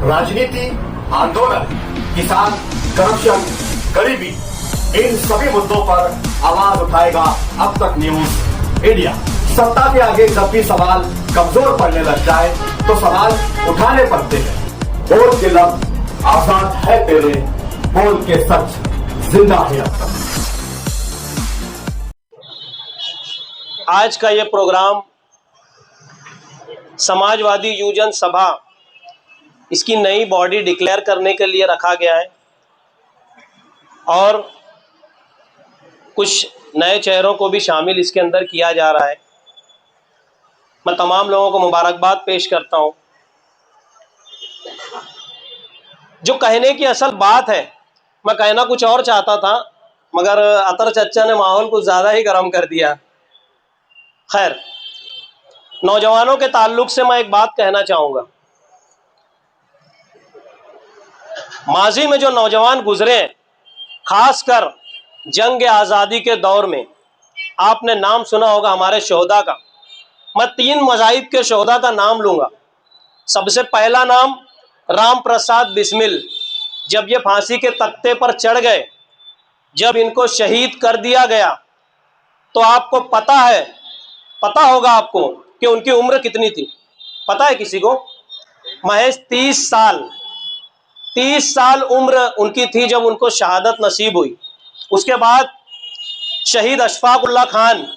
राजनीति, आंदोलन, किसान, करप्शन, गरीबी, इन सभी मुद्दों पर आवाज उठाएगा अब तक न्यूज इंडिया। सत्ता के आगे जब भी सवाल कमजोर पड़ने लग जाए तो सवाल उठाने पड़ते हैं। बोल के लफ्ज आजाद है तेरे, बोल के सच जिंदा है अब तक। आज का ये प्रोग्राम समाजवादी युवजन सभा, इसकी नई बॉडी डिक्लेयर करने के लिए रखा गया है और कुछ नए चेहरों को भी शामिल इसके अंदर किया जा रहा है। मैं तमाम लोगों को मुबारकबाद पेश करता हूं। जो कहने की असल बात है, मैं कहना कुछ और चाहता था मगर अतर चच्चा ने माहौल कुछ ज़्यादा ही गर्म कर दिया। खैर, नौजवानों के ताल्लुक से मैं एक बात कहना चाहूँगा। माजी में जो नौजवान गुजरे हैं, खासकर जंग आज़ादी के दौर में, आपने नाम सुना होगा हमारे शोहदा का। मैं 3 मज़ाहिब के शोहदा का नाम लूँगा। सबसे पहला नाम राम प्रसाद बिस्मिल। जब ये फांसी के तख्ते पर चढ़ गए, जब इनको शहीद कर दिया गया, तो आपको पता होगा आपको कि उनकी उम्र कितनी थी। पता है किसी को? महज 30 साल उम्र उनकी थी जब उनको शहादत नसीब हुई। उसके बाद शहीद अशफाक उल्लाह खान,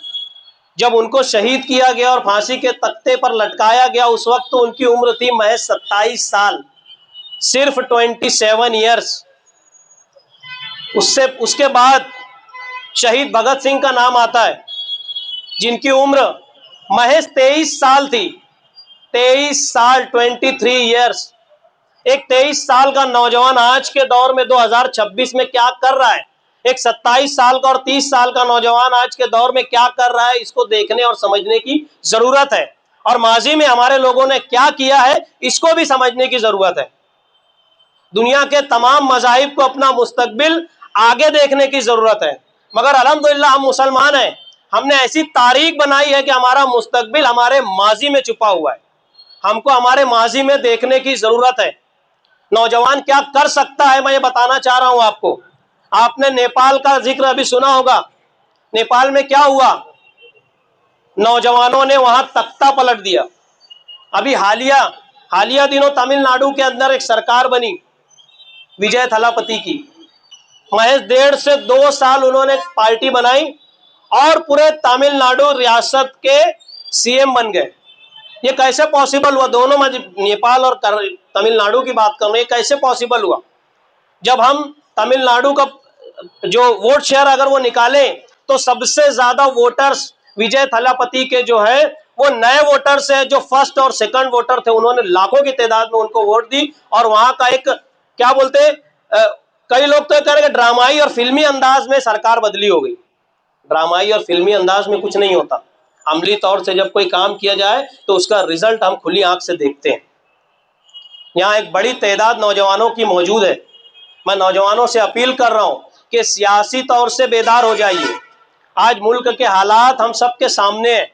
जब उनको शहीद किया गया और फांसी के तख्ते पर लटकाया गया, उस वक्त तो उनकी उम्र थी महज 27 साल, सिर्फ 27 ईयर्स। उसके बाद शहीद भगत सिंह का नाम आता है, जिनकी उम्र महज 23 साल थी। 23 साल, 23 ईयर्स। एक 23 साल का नौजवान आज के दौर में 2026 में क्या कर रहा है, एक 27 साल का और 30 साल का नौजवान आज के दौर में क्या कर रहा है, इसको देखने और समझने की जरूरत है। और माजी में हमारे लोगों ने क्या किया है, इसको भी समझने की जरूरत है। दुनिया के तमाम मज़ाहिब को अपना मुस्तकबिल आगे देखने की जरूरत है, मगर अल्हम्दुलिल्लाह हम मुसलमान हैं। हमने ऐसी तारीख बनाई है कि हमारा मुस्तकबिल हमारे माजी में छुपा हुआ है। हमको हमारे माजी में देखने की जरूरत है। नौजवान क्या कर सकता है, मैं ये बताना चाह रहा हूं आपको। आपने नेपाल का जिक्र अभी सुना होगा। नेपाल में क्या हुआ, नौजवानों ने वहां तख्ता पलट दिया। अभी हालिया दिनों तमिलनाडु के अंदर एक सरकार बनी विजय थलापति की। महज 1.5 से 2 साल उन्होंने पार्टी बनाई और पूरे तमिलनाडु रियासत के सीएम बन गए। ये कैसे पॉसिबल हुआ? दोनों में नेपाल और तमिलनाडु की बात कर रहे हैं, कैसे पॉसिबल हुआ? जब हम तमिलनाडु का जो वोट शेयर अगर वो निकालें तो सबसे ज्यादा वोटर्स विजय थलापति के जो है वो नए वोटर्स है, जो फर्स्ट और सेकंड वोटर थे, उन्होंने लाखों की तादाद में उनको वोट दी। और वहां का एक क्या बोलते, कई लोग तो कह रहे हैं ड्रामाई और फिल्मी अंदाज में सरकार बदली हो गई। ड्रामाई और फिल्मी अंदाज में कुछ नहीं होता। अमली तौर से जब कोई काम किया जाए तो उसका रिजल्ट हम खुली आंख से देखते हैं। यहाँ एक बड़ी तादाद नौजवानों की मौजूद है। मैं नौजवानों से अपील कर रहा हूँ कि सियासी तौर से बेदार हो जाइए। आज मुल्क के हालात हम सबके सामने हैं।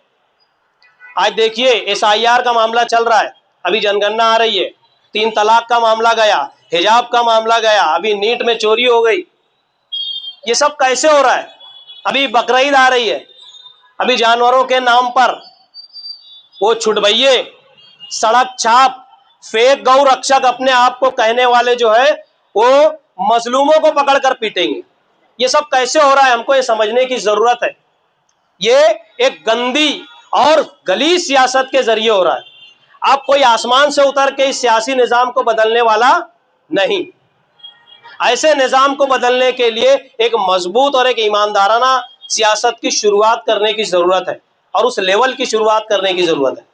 आज देखिए, SIR का मामला चल रहा है, अभी जनगणना आ रही है, 3 तलाक का मामला गया, हिजाब का मामला गया, अभी नीट में चोरी हो गई। ये सब कैसे हो रहा है? अभी बकरीद आ रही है, अभी जानवरों के नाम पर वो छुटभइये, सड़क छाप, फेक गौ रक्षक अपने आप को कहने वाले जो है वो मजलूमों को पकड़कर पीटेंगे। ये सब कैसे हो रहा है, हमको ये समझने की जरूरत है। ये एक गंदी और गलीज सियासत के जरिए हो रहा है। आप कोई आसमान से उतर के इस सियासी निजाम को बदलने वाला नहीं। ऐसे निजाम को बदलने के लिए एक मजबूत और एक ईमानदाराना सियासत की शुरुआत करने की जरूरत है और उस लेवल की शुरुआत करने की जरूरत है।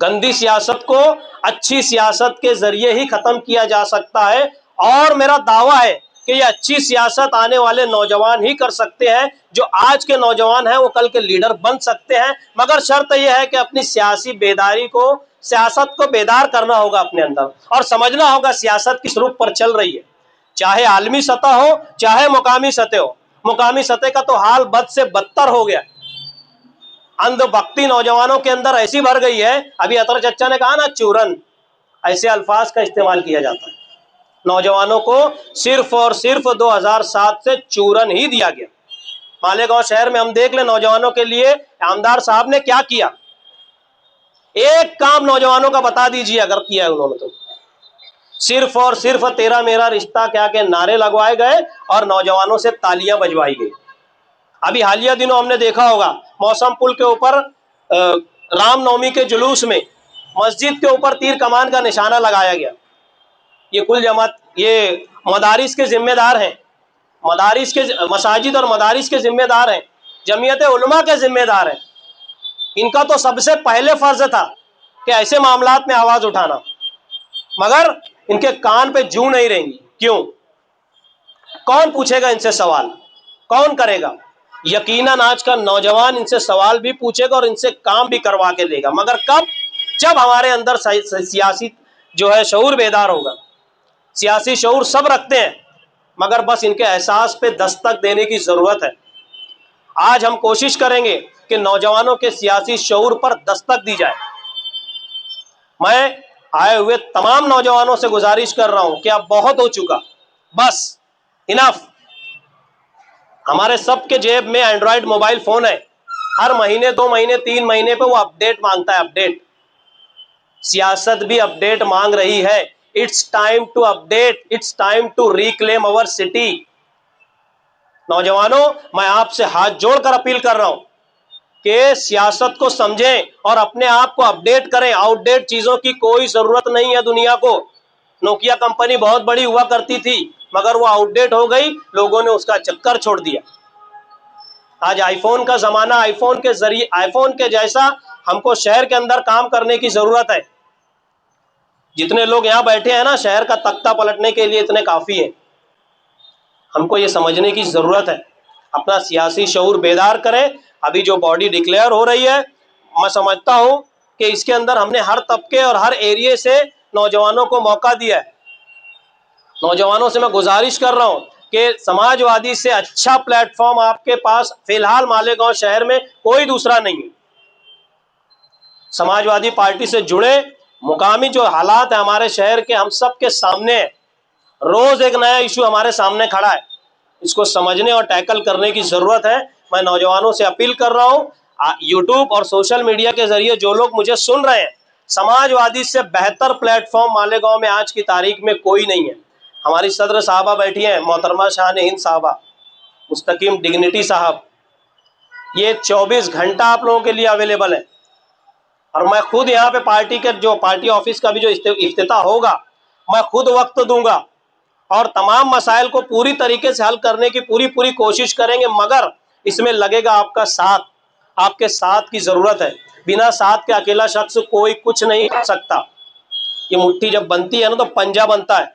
गंदी सियासत को अच्छी सियासत के जरिए ही खत्म किया जा सकता है और मेरा दावा है कि ये अच्छी सियासत आने वाले नौजवान ही कर सकते हैं। जो आज के नौजवान हैं वो कल के लीडर बन सकते हैं, मगर शर्त यह है कि अपनी सियासी बेदारी को, सियासत को बेदार करना होगा अपने अंदर और समझना होगा सियासत किस रूप पर चल रही है। चाहे आलमी सतह हो, चाहे मुकामी सतह हो। मुकामी सतह का तो हाल बद से बदतर हो गया। अंधभक्ति नौजवानों के अंदर ऐसी भर गई है। अभी अतर चच्चा ने कहा ना, चूरन, ऐसे अल्फाज का इस्तेमाल किया जाता है। नौजवानों को सिर्फ और सिर्फ 2007 से चूरन ही दिया गया। मालेगांव शहर में हम देख लें नौजवानों के लिए आमदार साहब ने क्या किया। एक काम नौजवानों का बता दीजिए अगर किया है उन्होंने तो। सिर्फ और सिर्फ तेरा मेरा रिश्ता क्या के नारे लगवाए गए और नौजवानों से तालियां बजवाई गई। अभी हालिया दिनों हमने देखा होगा मौसम पुल के ऊपर रामनवमी के जुलूस में मस्जिद के ऊपर तीर कमान का निशाना लगाया गया। ये कुल जमात, ये मदारिस के जिम्मेदार हैं, मदारिस के मसाजिद और मदारिस के जिम्मेदार हैं, जमीयत उलमा के जिम्मेदार हैं। इनका तो सबसे पहले फर्ज था कि ऐसे मामलात में आवाज उठाना, मगर इनके कान पे जू नहीं रहेंगी। क्यों? कौन पूछेगा इनसे सवाल? कौन करेगा? यकीनन आज का नौजवान इनसे सवाल भी पूछेगा और इनसे काम भी करवा के देगा, मगर कब? जब हमारे अंदर सियासी जो है शऊर बेदार होगा। सियासी शऊर सब रखते हैं, मगर बस इनके एहसास पे दस्तक देने की जरूरत है। आज हम कोशिश करेंगे कि नौजवानों के सियासी शऊर पर दस्तक दी जाए। मैं आए हुए तमाम नौजवानों से गुजारिश कर रहा हूं कि अब बहुत हो चुका, बस इनफ। हमारे सबके जेब में एंड्रॉयड मोबाइल फोन है, हर महीने 2 महीने 3 महीने पे वो अपडेट मांगता है। अपडेट, सियासत भी अपडेट मांग रही है। It's time to update, it's time to reclaim our city. नौजवानों, मैं आपसे हाथ जोड़कर अपील कर रहा हूं कि सियासत को समझें और अपने आप को अपडेट करें। आउटडेट चीजों की कोई जरूरत नहीं है दुनिया को। नोकिया कंपनी बहुत बड़ी हुआ करती थी, मगर वो आउटडेट हो गई, लोगों ने उसका चक्कर छोड़ दिया। आज आईफोन का जमाना, आईफोन के जरिए, आईफोन के जैसा हमको शहर के अंदर काम करने की जरूरत है। जितने लोग यहाँ बैठे हैं ना, शहर का तख्ता पलटने के लिए इतने काफी है। हमको ये समझने की जरूरत है, अपना सियासी शऊर बेदार करें। अभी जो बॉडी डिक्लेयर हो रही है, मैं समझता हूं कि इसके अंदर हमने हर तबके और हर एरिए से नौजवानों को मौका दिया है। नौजवानों से मैं गुजारिश कर रहा हूं कि समाजवादी से अच्छा प्लेटफॉर्म आपके पास फिलहाल मालेगांव शहर में कोई दूसरा नहीं है। समाजवादी पार्टी से जुड़े, मुकामी जो हालात है हमारे शहर के, हम सब के सामने है। रोज एक नया इशू हमारे सामने खड़ा है, इसको समझने और टैकल करने की जरूरत है। मैं नौजवानों से अपील कर रहा हूं, यूट्यूब और सोशल मीडिया के जरिए जो लोग मुझे सुन रहे हैं, समाजवादी से बेहतर प्लेटफॉर्म मालेगांव में आज की तारीख में कोई नहीं है। हमारी सदर साहबा बैठी हैं, मोहतरमा शान हिंद साहबा, मुस्तकीम डिग्निटी साहब, ये 24 घंटा आप लोगों के लिए अवेलेबल है। और मैं खुद यहाँ पे पार्टी के जो पार्टी ऑफिस का भी जो इफ्तिताह होगा, मैं खुद वक्त दूंगा और तमाम मसाइल को पूरी तरीके से हल करने की पूरी कोशिश करेंगे, मगर इसमें लगेगा आपका साथ। आपके साथ की जरूरत है। बिना साथ के अकेला शख्स कोई कुछ नहीं कर सकता। ये मुट्ठी जब बनती है ना तो पंजा बनता है,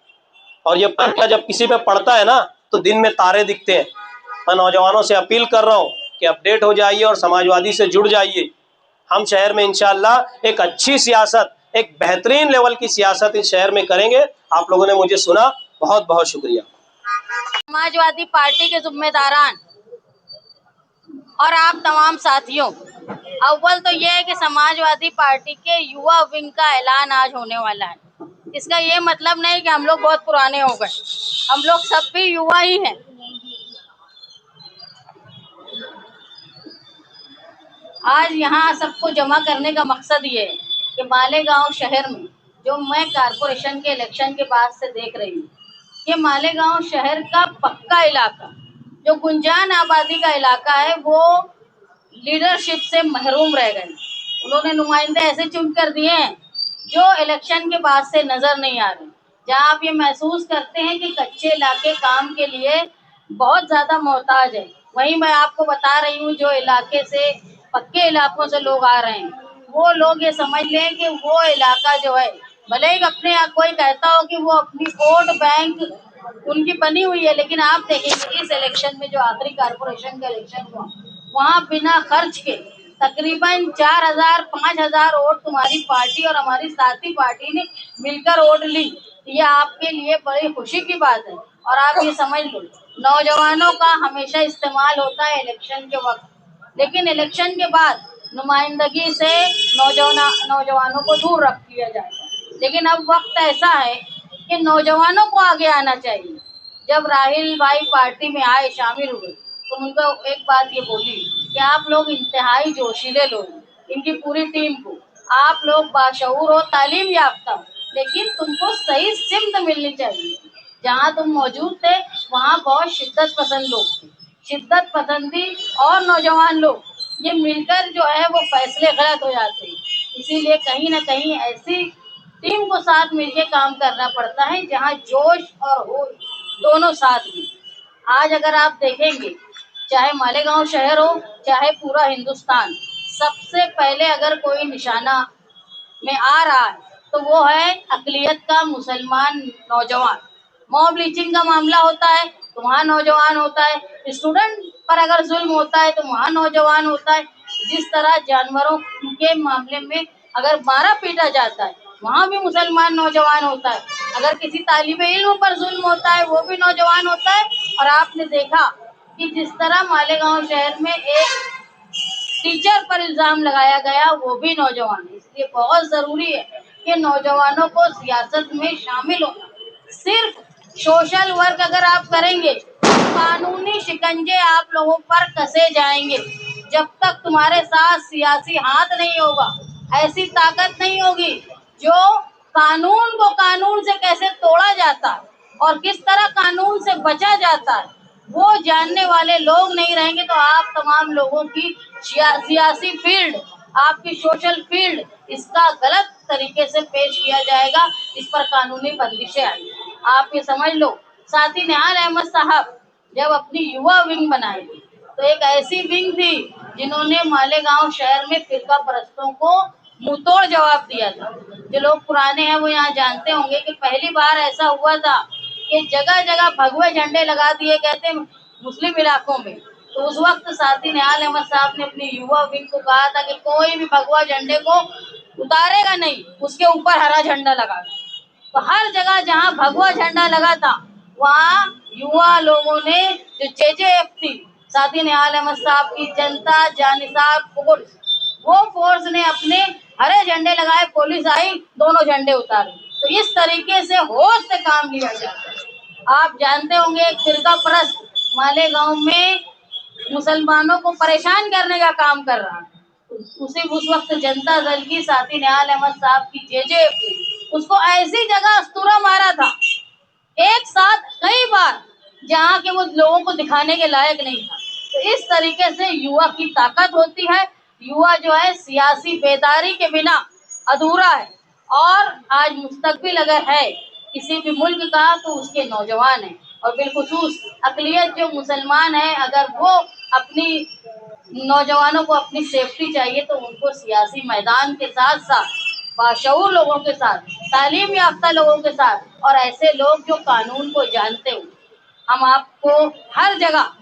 और ये पंजा जब किसी पे पड़ता है ना तो दिन में तारे दिखते हैं। मैं नौजवानों से अपील कर रहा हूँ कि अपडेट हो जाइए और समाजवादी से जुड़ जाइए। हम शहर में इंशाअल्लाह एक अच्छी सियासत, एक बेहतरीन लेवल की सियासत इस शहर में करेंगे। आप लोगों ने मुझे सुना, बहुत बहुत शुक्रिया। समाजवादी पार्टी के जिम्मेदारान और आप तमाम साथियों, अव्वल तो यह है कि समाजवादी पार्टी के युवा विंग का ऐलान आज होने वाला है। इसका ये मतलब नहीं कि हम लोग बहुत पुराने हो गए, हम लोग सब भी युवा ही हैं। आज यहाँ सबको जमा करने का मकसद ये है कि मालेगांव शहर में, जो मैं कारपोरेशन के इलेक्शन के बाद से देख रही हूँ, ये मालेगांव शहर का पक्का इलाका, जो गुंजान आबादी का इलाका है, वो लीडरशिप से महरूम रह गए। उन्होंने नुमाइंदे ऐसे चुन कर दिए हैं जो इलेक्शन के बाद से नजर नहीं आ रहे। जहां आप ये महसूस करते हैं कि कच्चे इलाके काम के लिए बहुत ज्यादा मोहताज है, वहीं मैं आपको बता रही हूँ जो इलाके से, पक्के इलाकों से लोग आ रहे हैं, वो लोग ये समझ लें कि वो इलाका जो है, भले ही अपने आप कोई कहता हो कि वो अपनी वोट बैंक उनकी बनी हुई है, लेकिन आप देखेंगे इस इलेक्शन में जो आखिरी कारपोरेशन का इलेक्शन हुआ, वहाँ बिना खर्च के तकरीबन 4,000-5,000 वोट तुम्हारी पार्टी और हमारी साथी पार्टी ने मिलकर वोट ली। ये आपके लिए बड़ी खुशी की बात है। और आप ये समझ लो, नौजवानों का हमेशा इस्तेमाल होता है इलेक्शन के वक्त, लेकिन इलेक्शन के बाद नुमाइंदगी से नौजवानों को दूर रख दिया जाएगा। लेकिन अब वक्त ऐसा है कि नौजवानों को आगे आना चाहिए। जब राहिल भाई पार्टी में आए, शामिल हुए, तो उनको एक बात ये बोली कि आप लोग इंतहाई जोशीले लोग, इनकी पूरी टीम को, आप लोग बाशऊर हो, तालीम याफ्ता हो, लेकिन तुमको सही सिमत मिलनी चाहिए। जहाँ तुम मौजूद थे वहाँ बहुत शिद्दत पसंद लोग थे, शिद्दत पसंदी और नौजवान लोग ये मिलकर जो है वो फैसले गलत हो जाते हैं। इसीलिए कहीं ना कहीं ऐसी टीम को साथ मिलकर काम करना पड़ता है जहाँ जोश और होश दोनों साथ में। आज अगर आप देखेंगे, चाहे मालेगांव शहर हो, चाहे पूरा हिंदुस्तान, सबसे पहले अगर कोई निशाना में आ रहा है तो वो है अकलियत का मुसलमान नौजवान। मॉब लीचिंग का मामला होता है तो वहाँ नौजवान होता है, स्टूडेंट पर अगर जुल्म होता है तो वहाँ नौजवान होता है, जिस तरह जानवरों के मामले में अगर मारा पीटा जाता है वहाँ भी मुसलमान नौजवान होता है, अगर किसी तालिबे इल्म पर जुल्म होता है वो भी नौजवान होता है। और आपने देखा कि जिस तरह मालेगांव शहर में एक टीचर पर इल्जाम लगाया गया, वो भी नौजवान है। इसलिए बहुत जरूरी है कि नौजवानों को सियासत में शामिल होना। सिर्फ सोशल वर्क अगर आप करेंगे, कानूनी शिकंजे आप लोगों पर कसे जाएंगे। जब तक तुम्हारे साथ सियासी हाथ नहीं होगा, ऐसी ताकत नहीं होगी जो कानून को कानून से कैसे तोड़ा जाता है और किस तरह कानून से बचा जाता है, वो जानने वाले लोग नहीं रहेंगे, तो आप तमाम लोगों की सियासी फील्ड, आपकी सोशल फील्ड, इसका गलत तरीके से पेश किया जाएगा, इस पर कानूनी बंदिशें आएंगी। आप ये समझ लो, साथी निहाल अहमद साहब जब अपनी युवा विंग बनाई तो एक ऐसी विंग थी जिन्होंने मालेगांव शहर में फिरका परस्तों को मुंहतोड़ जवाब दिया था। जो लोग पुराने हैं वो यहाँ जानते होंगे कि पहली बार ऐसा हुआ था कि जगह जगह भगवे झंडे लगा दिए गए थे मुस्लिम इलाकों में। तो उस वक्त साथी निहाल अहमद साहब ने अपनी युवा विंग को कहा था कि कोई भी भगवा झंडे को उतारेगा नहीं, उसके ऊपर हरा झंडा लगा। तो हर जगह जहाँ भगवा झंडा लगा था वहाँ युवा लोगों ने, जो जेजेएफ थी, साथी निहाल अहमद साहब की जनता जानिसाब फोर्स, वो फोर्स ने अपने हरे झंडे लगाए, पुलिस आई, दोनों झंडे उतारे। तो इस तरीके से होश से काम लिया जाता है। आप जानते होंगे एक फिरका परस्त मालेगांव में मुसलमानों को परेशान करने का काम कर रहा है। उस वक्त जनता दल की साथी निहाल अहमद साहब की जेजेएफ ने उसको ऐसी जगह अस्तूरा मारा था एक साथ कई बार जहाँ के वो लोगों को दिखाने के लायक नहीं था। तो इस तरीके से युवा की ताकत होती है। युवा जो है सियासी बेदारी के बिना अधूरा है, और आज मुस्तकबिल अगर है किसी भी मुल्क का तो उसके नौजवान हैं, और बिलखुसूस अकलियत जो मुसलमान है, अगर वो अपनी नौजवानों को अपनी सेफ्टी चाहिए तो उनको सियासी मैदान के साथ साथ बाशऊर लोगों के साथ, तालीम याफ्ता लोगों के साथ, और ऐसे लोग जो कानून को जानते हो, हम आपको हर जगह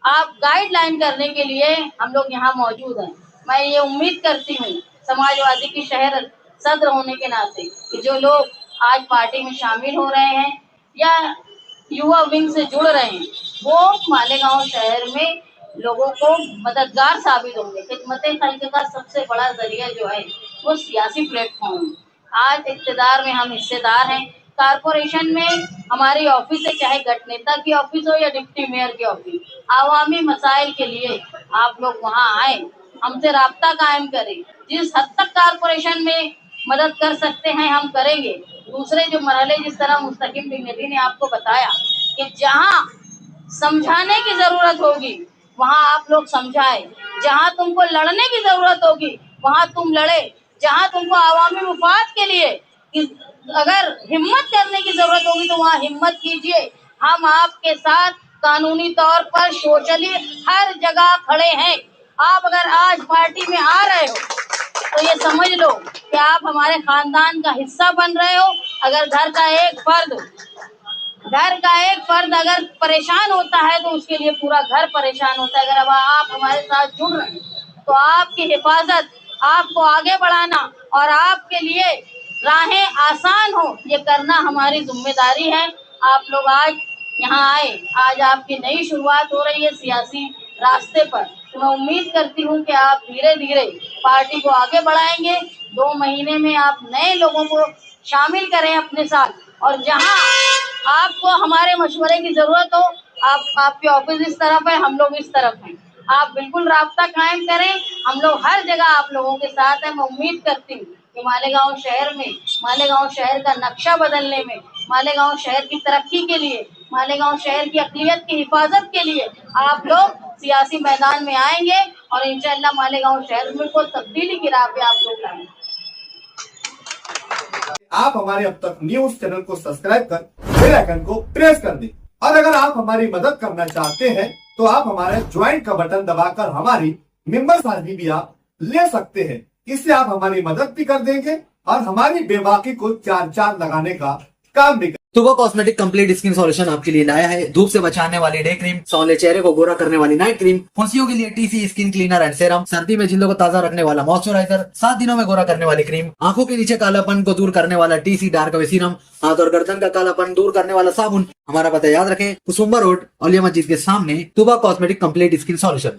आप गाइडलाइन करने के लिए हम लोग यहाँ मौजूद हैं। मैं ये उम्मीद करती हूँ समाजवादी की शहर सदर होने के नाते कि जो लोग आज पार्टी में शामिल हो रहे हैं या युवा विंग से जुड़ रहे हैं, वो मालेगांव शहर में लोगों को मददगार साबित होंगे। खिदमत खल्क का सबसे बड़ा जरिया जो है वो सियासी प्लेटफॉर्म। आज इक़्तिदार में हम हिस्सेदार हैं, कारपोरेशन में हमारी ऑफिस है, चाहे गट नेता की ऑफिस हो या डिप्टी मेयर की ऑफिस, आवामी मसाइल के लिए आप लोग वहाँ आए, हमसे राब्ता कायम करें। जिस हद तक कारपोरेशन में मदद कर सकते हैं हम करेंगे। दूसरे जो मरहले, जिस तरह मुस्तकीम डिग्निटी ने आपको बताया कि जहाँ समझाने की जरूरत होगी वहाँ आप लोग समझाए, जहाँ तुमको लड़ने की जरूरत होगी वहाँ तुम लड़े, जहाँ तुमको आवामी मुफाद के लिए अगर हिम्मत करने की जरूरत होगी तो वहाँ हिम्मत कीजिए। हम आपके साथ कानूनी तौर पर सोशली हर जगह खड़े हैं। आप अगर आज पार्टी में आ रहे हो तो ये समझ लो कि आप हमारे खानदान का हिस्सा बन रहे हो। अगर घर का एक फर्द अगर परेशान होता है तो उसके लिए पूरा घर परेशान होता है। अगर अब आप हमारे साथ जुड़ रहे हैं तो आपकी हिफाजत, आपको आगे बढ़ाना और आपके लिए राहें आसान हो, ये करना हमारी जिम्मेदारी है। आप लोग आज यहाँ आए, आज आपकी नई शुरुआत हो रही है सियासी रास्ते पर, तो मैं उम्मीद करती हूँ कि आप धीरे धीरे पार्टी को आगे बढ़ाएंगे। 2 महीने में आप नए लोगों को शामिल करें अपने साथ। और जहां आपको हमारे मशवरे की जरूरत हो, आपके ऑफिस इस तरफ है, हम लोग इस तरफ हैं, आप बिल्कुल राब्ता कायम करें। हम लोग हर जगह आप लोगों के साथ हैं। मैं उम्मीद करती हूँ कि मालेगांव शहर में, मालेगांव शहर का नक्शा बदलने में, मालेगांव शहर की तरक्की के लिए, मालेगांव शहर की अक़लियत की हिफाजत के लिए आप लोग सियासी मैदान में आएंगे और इंशाअल्लाह मालेगांव शहर में को तब्दीली की राह पे आप लोग लाएंगे। आप हमारे अब तक न्यूज चैनल को सब्सक्राइब कर बेल आइकन को प्रेस कर दें। और अगर आप हमारी मदद करना चाहते हैं तो आप हमारे ज्वाइन का बटन दबाकर हमारी मेंबर साझी भी आप ले सकते हैं। इससे आप हमारी मदद भी कर देंगे और हमारी बेबाकी को चार चांद लगाने का काम भी। तुबा कॉस्मेटिक कंप्लीट स्किन सॉल्यूशन आपके लिए लाया है धूप से बचाने वाली डे क्रीम, सौंदर्य चेहरे को गोरा करने वाली नाइट क्रीम, फुंसियों के लिए TC skin cleaner and serum, सर्दी में जिल्दों को ताजा रखने वाला मॉइस्चराइजर, 7 दिनों में गोरा करने वाली क्रीम, आंखों के नीचे कालापन को दूर करने वाला टीसी डार्क वे सीरम, हाथ और गर्दन का कालापन दूर करने वाला साबुन। हमारा पता याद रखें, कुसुम्बा रोड, औलिया मस्जिद के सामने, तुबा कॉस्मेटिक कंप्लीट स्किन सॉल्यूशन।